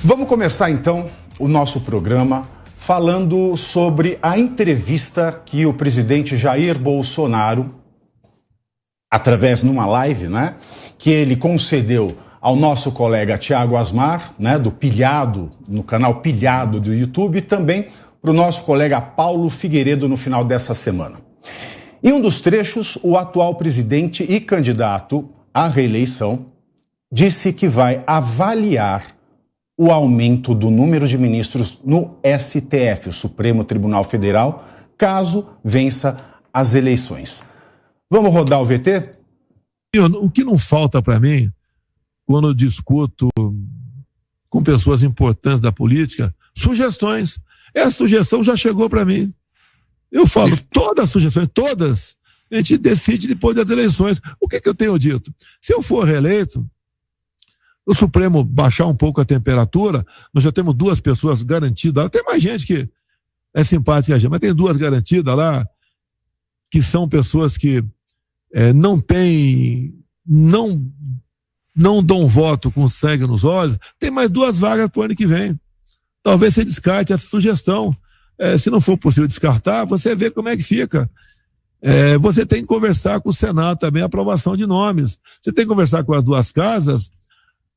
Vamos começar então o nosso programa falando sobre a entrevista que o presidente Jair Bolsonaro, através de uma live, né, que ele concedeu ao nosso colega Thiago Asmar, né, do Pilhado, no canal Pilhado do YouTube, e também para o nosso colega Paulo Figueiredo no final dessa semana. Em um dos trechos, o atual presidente e candidato à reeleição disse que vai avaliar o aumento do número de ministros no STF, o Supremo Tribunal Federal, caso vença as eleições. Vamos rodar o VT? O que não falta para mim, quando eu discuto com pessoas importantes da política, sugestões. Essa sugestão já chegou para mim. Eu falo, todas as sugestões, todas, a gente decide depois das eleições. O que eu tenho dito? Se eu for reeleito, o Supremo baixar um pouco a temperatura, nós já temos 2 pessoas garantidas, tem mais gente que é simpática a gente, mas tem 2 garantidas lá, que são pessoas que não dão voto com sangue nos olhos. Tem mais 2 vagas para o ano que vem. Talvez você descarte essa sugestão. Se não for possível descartar, você vê como é que fica. Você tem que conversar com o Senado também, a aprovação de nomes. Você tem que conversar com as 2 casas,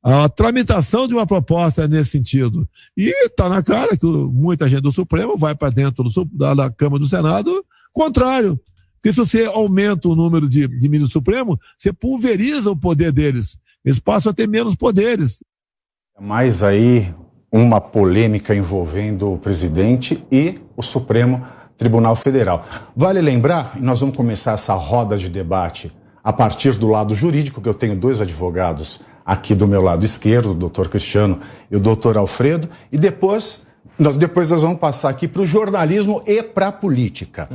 a tramitação de uma proposta nesse sentido. E está na cara que muita gente do Supremo vai para dentro da Câmara do Senado, contrário. Porque se você aumenta o número de ministros do Supremo, você pulveriza o poder deles. Eles passam a ter menos poderes. Mas aí uma polêmica envolvendo o presidente e o Supremo Tribunal Federal. Vale lembrar, e nós vamos começar essa roda de debate a partir do lado jurídico, que eu tenho 2 advogados aqui do meu lado esquerdo, o doutor Cristiano e o doutor Alfredo, e depois nós vamos passar aqui para o jornalismo e para a política.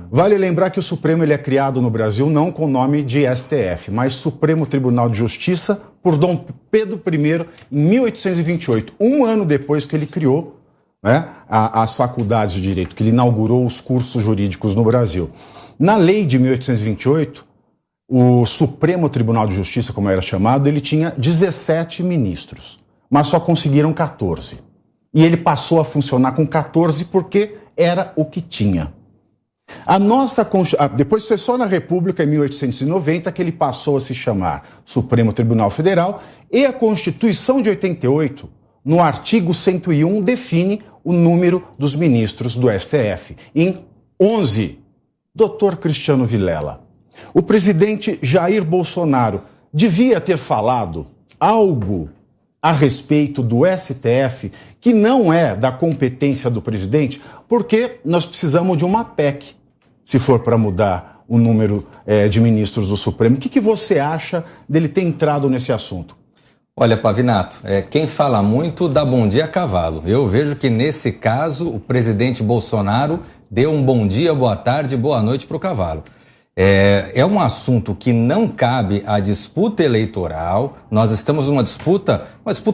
Vale lembrar que o Supremo ele é criado no Brasil não com o nome de STF, mas Supremo Tribunal de Justiça, por Dom Pedro I, em 1828, um ano depois que ele criou, né, as faculdades de direito, que ele inaugurou os cursos jurídicos no Brasil. Na lei de 1828, o Supremo Tribunal de Justiça, como era chamado, ele tinha 17 ministros, mas só conseguiram 14. E ele passou a funcionar com 14 porque era o que tinha. Depois foi só na República, em 1890, que ele passou a se chamar Supremo Tribunal Federal, e a Constituição de 88, no artigo 101, define o número dos ministros do STF. Em 11, Dr. Cristiano Vilela, o presidente Jair Bolsonaro devia ter falado algo a respeito do STF que não é da competência do presidente, porque nós precisamos de uma PEC, se for para mudar o número de ministros do Supremo. O que você acha dele ter entrado nesse assunto? Olha, Pavinato, quem fala muito dá bom dia a cavalo. Eu vejo que nesse caso o presidente Bolsonaro deu um bom dia, boa tarde, boa noite para o cavalo. É um assunto que não cabe à disputa eleitoral. Nós estamos numa disputa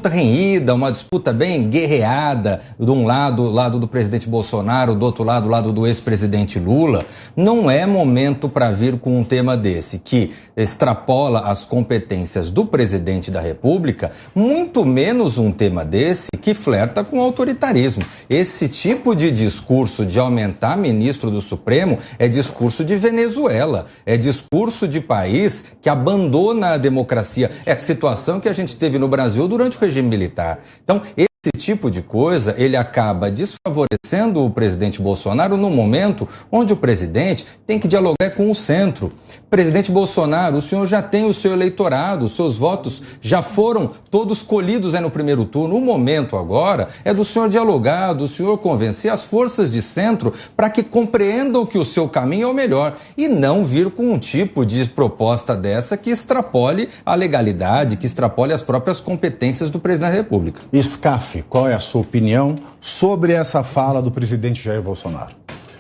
renhida, uma disputa bem guerreada, de um lado, lado do presidente Bolsonaro, do outro lado, lado do ex-presidente Lula. Não é momento para vir com um tema desse, que extrapola as competências do presidente da República, muito menos um tema desse que flerta com o autoritarismo. Esse tipo de discurso de aumentar ministro do Supremo é discurso de Venezuela, é discurso de país que abandona a democracia. É a situação que a gente teve no Brasil durante o regime militar. Então, esse tipo de coisa, ele acaba desfavorecendo o presidente Bolsonaro no momento onde o presidente tem que dialogar com o centro. Presidente Bolsonaro, o senhor já tem o seu eleitorado, os seus votos já foram todos colhidos no primeiro turno. O momento agora é do senhor dialogar, do senhor convencer as forças de centro para que compreendam que o seu caminho é o melhor e não vir com um tipo de proposta dessa que extrapole a legalidade, que extrapole as próprias competências do presidente da República. Scaf, qual é a sua opinião sobre essa fala do presidente Jair Bolsonaro?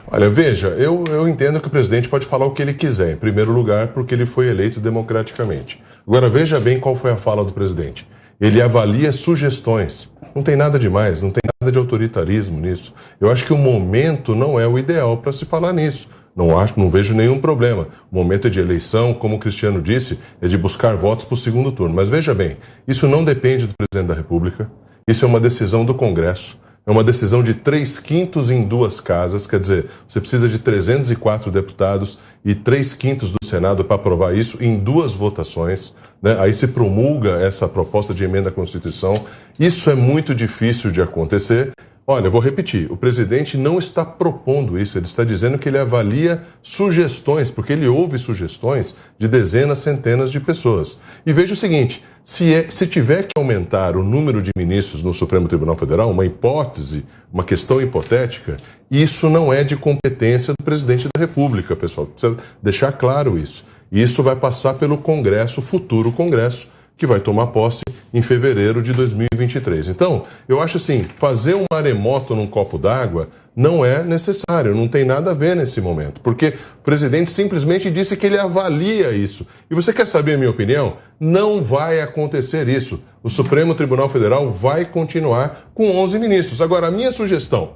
Olha, veja, eu entendo que o presidente pode falar o que ele quiser, em primeiro lugar, porque ele foi eleito democraticamente. Agora, veja bem qual foi a fala do presidente. Ele avalia sugestões. Não tem nada demais, não tem nada de autoritarismo nisso. Eu acho que o momento não é o ideal para se falar nisso. Não vejo nenhum problema. O momento é de eleição, como o Cristiano disse, é de buscar votos para o segundo turno. Mas veja bem, isso não depende do presidente da República, Isso é uma decisão do Congresso. É uma decisão de 3/5 em 2 casas, quer dizer, você precisa de 304 deputados e 3/5 do Senado para aprovar isso em 2 votações, né? Aí se promulga essa proposta de emenda à Constituição. Isso é muito difícil de acontecer. Olha, eu vou repetir, o presidente não está propondo isso, ele está dizendo que ele avalia sugestões, porque ele ouve sugestões de dezenas, centenas de pessoas. E veja o seguinte, se tiver que aumentar o número de ministros no Supremo Tribunal Federal, uma hipótese, uma questão hipotética, isso não é de competência do presidente da República, pessoal. Precisa deixar claro isso. Isso vai passar pelo Congresso, futuro Congresso, que vai tomar posse em fevereiro de 2023. Então, eu acho assim, fazer um maremoto num copo d'água não é necessário, não tem nada a ver nesse momento, porque o presidente simplesmente disse que ele avalia isso. E você quer saber a minha opinião? Não vai acontecer isso. O Supremo Tribunal Federal vai continuar com 11 ministros. Agora, a minha sugestão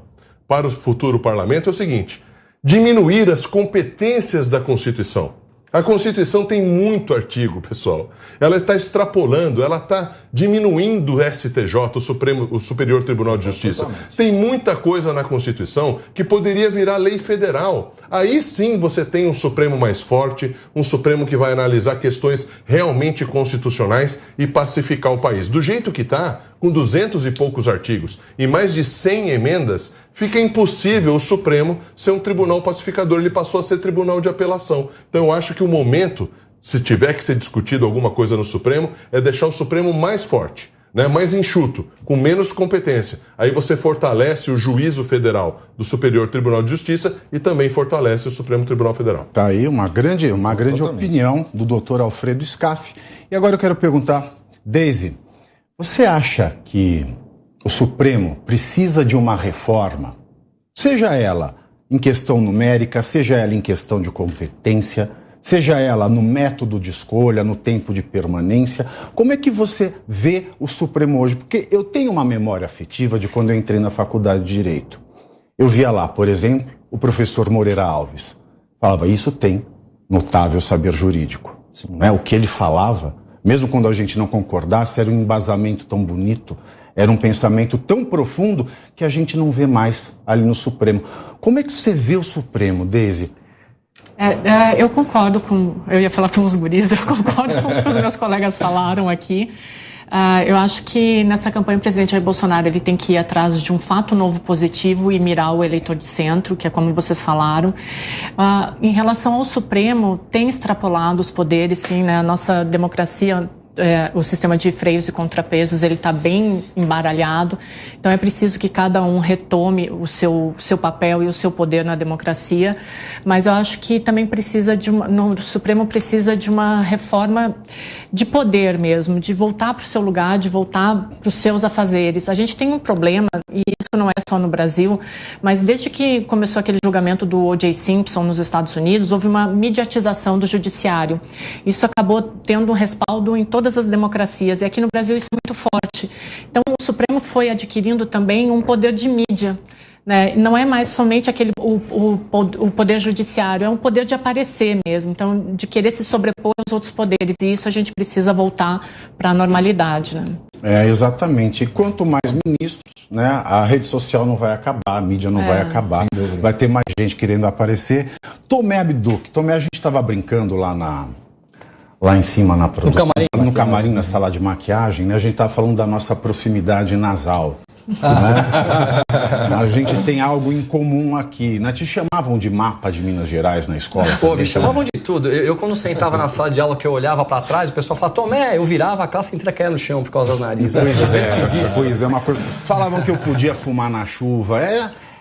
para o futuro parlamento é o seguinte: diminuir as competências da Constituição. A Constituição tem muito artigo, pessoal. Ela está extrapolando, ela está diminuindo o STJ, o Superior Tribunal de Justiça. Tem muita coisa na Constituição que poderia virar lei federal. Aí sim você tem um Supremo mais forte, um Supremo que vai analisar questões realmente constitucionais e pacificar o país. Do jeito que está, com 200 e poucos artigos e mais de 100 emendas, fica impossível o Supremo ser um tribunal pacificador. Ele passou a ser tribunal de apelação. Então eu acho que o momento, se tiver que ser discutido alguma coisa no Supremo, é deixar o Supremo mais forte, né, mais enxuto, com menos competência. Aí você fortalece o juízo federal do Superior Tribunal de Justiça e também fortalece o Supremo Tribunal Federal. Tá aí uma grande opinião do doutor Alfredo Scaff. E agora eu quero perguntar, Deise, você acha que o Supremo precisa de uma reforma, seja ela em questão numérica, seja ela em questão de competência, seja ela no método de escolha, no tempo de permanência? Como é que você vê o Supremo hoje? Porque eu tenho uma memória afetiva de quando eu entrei na faculdade de Direito. Eu via lá, por exemplo, o professor Moreira Alves. Falava, isso tem notável saber jurídico. Né? O que ele falava, mesmo quando a gente não concordasse, era um embasamento tão bonito, era um pensamento tão profundo que a gente não vê mais ali no Supremo. Como é que você vê o Supremo, Deise? Eu concordo com... Eu ia falar com os guris, eu concordo com o que os meus colegas falaram aqui. Eu acho que nessa campanha o presidente Jair Bolsonaro ele tem que ir atrás de um fato novo positivo e mirar o eleitor de centro, que é como vocês falaram. Em relação ao Supremo, tem extrapolado os poderes, sim, né? A nossa democracia... o sistema de freios e contrapesos ele está bem embaralhado, então é preciso que cada um retome o seu papel e o seu poder na democracia, mas eu acho que também precisa o Supremo precisa de uma reforma de poder mesmo, de voltar para o seu lugar, de voltar para os seus afazeres. A gente tem um problema, e isso não é só no Brasil, mas desde que começou aquele julgamento do O.J. Simpson nos Estados Unidos, houve uma mediatização do judiciário. Isso acabou tendo um respaldo em todas as democracias, e aqui no Brasil isso é muito forte. Então o Supremo foi adquirindo também um poder de mídia, né? Não é mais somente o poder judiciário, é um poder de aparecer mesmo, então de querer se sobrepor aos outros poderes, e isso a gente precisa voltar para a normalidade, né? Exatamente. E quanto mais ministros, né, a rede social não vai acabar, a mídia não vai acabar, vai ter mais gente querendo aparecer. Tomé Abduc, a gente estava brincando lá em cima na produção, no camarim, na sala de maquiagem, né? A gente estava falando da nossa proximidade nasal. Né? A gente tem algo em comum aqui, né? Te chamavam de mapa de Minas Gerais na escola? Pô, me chamavam de tudo. Eu quando sentava na sala de aula, que eu olhava pra trás, o pessoal falava, Tomé, eu virava a classe inteira caía no chão por causa do nariz. Pois é, uma coisa. Falavam que eu podia fumar na chuva.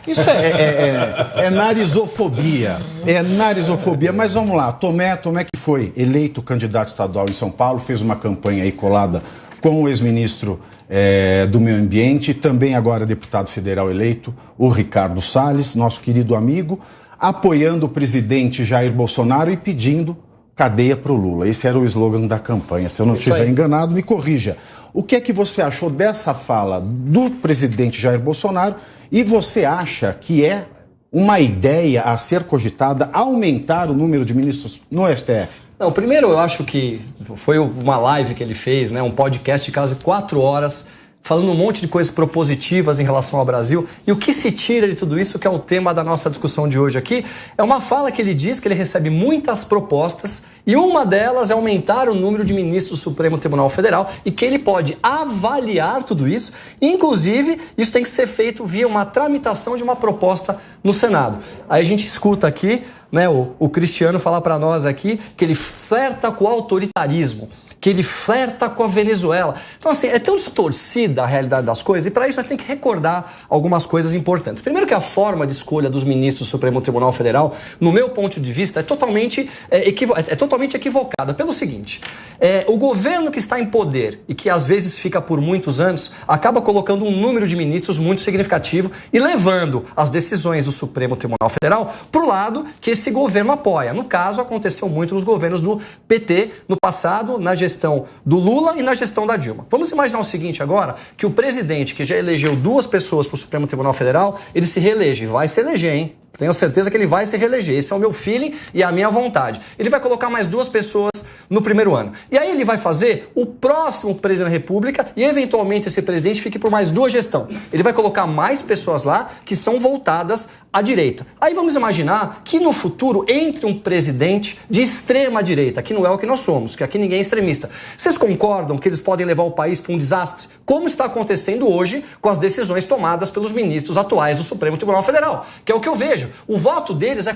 Isso é narizofobia. É narizofobia. Mas vamos lá, Tomé que foi eleito candidato estadual em São Paulo, fez uma campanha aí colada com o ex-ministro do Meio Ambiente, também agora deputado federal eleito, o Ricardo Salles, nosso querido amigo, apoiando o presidente Jair Bolsonaro e pedindo cadeia para o Lula. Esse era o slogan da campanha. Se eu não estiver enganado, me corrija. O que é que você achou dessa fala do presidente Jair Bolsonaro e você acha que é uma ideia a ser cogitada aumentar o número de ministros no STF? Não, primeiro eu acho que foi uma live que ele fez, né, um podcast de quase 4 horas, falando um monte de coisas propositivas em relação ao Brasil. E o que se tira de tudo isso, que é o tema da nossa discussão de hoje aqui, é uma fala que ele diz que ele recebe muitas propostas e uma delas é aumentar o número de ministros do Supremo Tribunal Federal e que ele pode avaliar tudo isso. Inclusive, isso tem que ser feito via uma tramitação de uma proposta no Senado. Aí a gente escuta aqui, né, o Cristiano falar para nós aqui que ele flerta com o autoritarismo, que ele flerta com a Venezuela. Então, assim, é tão distorcida a realidade das coisas, e para isso nós temos que recordar algumas coisas importantes. Primeiro que a forma de escolha dos ministros do Supremo Tribunal Federal, no meu ponto de vista, é totalmente equivocada. Pelo seguinte, o governo que está em poder e que às vezes fica por muitos anos, acaba colocando um número de ministros muito significativo e levando as decisões do Supremo Tribunal Federal para o lado que esse governo apoia. No caso, aconteceu muito nos governos do PT no passado, na gestão do Lula e na gestão da Dilma. Vamos imaginar o seguinte agora, que o presidente que já elegeu 2 pessoas para o Supremo Tribunal Federal, ele se reelege, vai se eleger, hein? Tenho certeza que ele vai se reeleger. Esse é o meu feeling e a minha vontade. Ele vai colocar mais 2 pessoas no primeiro ano. E aí ele vai fazer o próximo presidente da República e, eventualmente, esse presidente fique por mais 2 gestões. Ele vai colocar mais pessoas lá que são voltadas à direita. Aí vamos imaginar que no futuro entre um presidente de extrema direita, que não é o que nós somos, que aqui ninguém é extremista. Vocês concordam que eles podem levar o país para um desastre? Como está acontecendo hoje com as decisões tomadas pelos ministros atuais do Supremo Tribunal Federal? Que é o que eu vejo. O voto deles é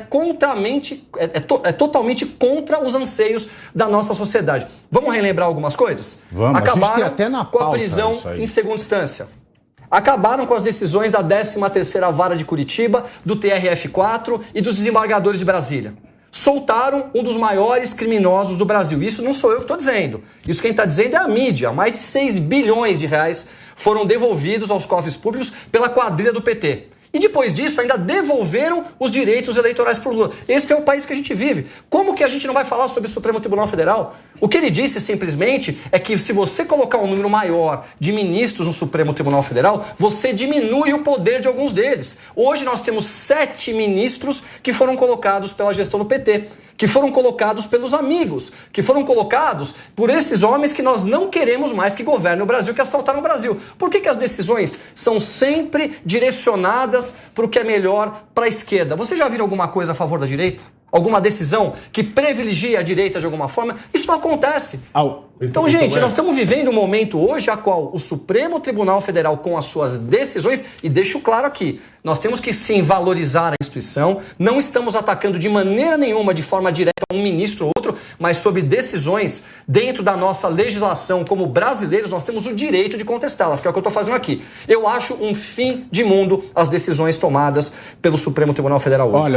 totalmente contra os anseios da nossa sociedade. Vamos relembrar algumas coisas? Vamos, acabaram a gente tem até na pauta com a prisão em segunda instância. Acabaram com as decisões da 13ª Vara de Curitiba, do TRF4 e dos desembargadores de Brasília. Soltaram um dos maiores criminosos do Brasil. Isso não sou eu que estou dizendo. Isso quem está dizendo é a mídia. Mais de 6 bilhões de reais foram devolvidos aos cofres públicos pela quadrilha do PT. E depois disso ainda devolveram os direitos eleitorais para o Lula. Esse é o país que a gente vive. Como que a gente não vai falar sobre o Supremo Tribunal Federal? O que ele disse simplesmente é que se você colocar um número maior de ministros no Supremo Tribunal Federal, você diminui o poder de alguns deles. Hoje nós temos 7 ministros que foram colocados pela gestão do PT, que foram colocados pelos amigos, que foram colocados por esses homens que nós não queremos mais que governem o Brasil, que assaltaram o Brasil. Por que as decisões são sempre direcionadas para o que é melhor para a esquerda? Você já viu alguma coisa a favor da direita? Alguma decisão que privilegia a direita de alguma forma? Isso não acontece. Então, gente, nós estamos vivendo um momento hoje a qual o Supremo Tribunal Federal, com as suas decisões, e deixo claro aqui, nós temos que sim valorizar a instituição, não estamos atacando de maneira nenhuma, de forma direta, um ministro ou outro, mas sobre decisões dentro da nossa legislação, como brasileiros, nós temos o direito de contestá-las, que é o que eu estou fazendo aqui. Eu acho um fim de mundo as decisões tomadas pelo Supremo Tribunal Federal hoje.